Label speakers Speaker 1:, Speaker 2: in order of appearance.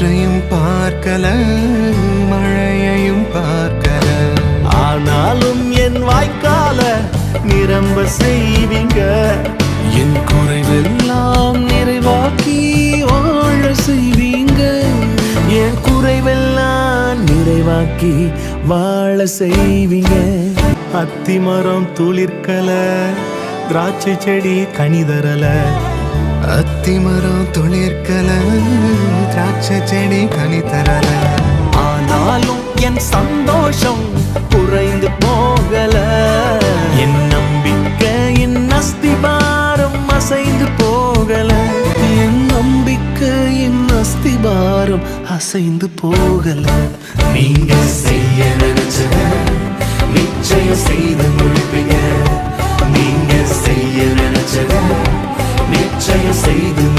Speaker 1: காற்றையும் பார்க்கல, மழையையும் பார்க்கல.
Speaker 2: ஆனாலும் என் வாய்க்கால நிரம்ப செய்வீங்க.
Speaker 1: என் குறைவெல்லாம் நிறைவாக்கி வாழ செய்வீங்க.
Speaker 2: என் குறைவெல்லாம் நிறைவாக்கி வாழ செய்வீங்க. அத்திமரம் துளிர்க்கல, திராட்சை செடி கனிதரல.
Speaker 1: அத்திமரம் துளிர்க்கல, திராட்சை செடி கனி தரல.
Speaker 2: ஆனாலும் என் சந்தோஷம் குறைந்து போகல. என் நம்பிக்கையின் அஸ்திபாரம் அசைந்து போகல.
Speaker 1: என் நம்பிக்கையின் அஸ்திபாரம் அசைந்து போகல.
Speaker 2: நீங்க செய்ய நினைச்சத நிச்சயம் செய்து முடிப்பீங்க. நீங்க செய்ய நினைச்சத நிச்சயம் செய்து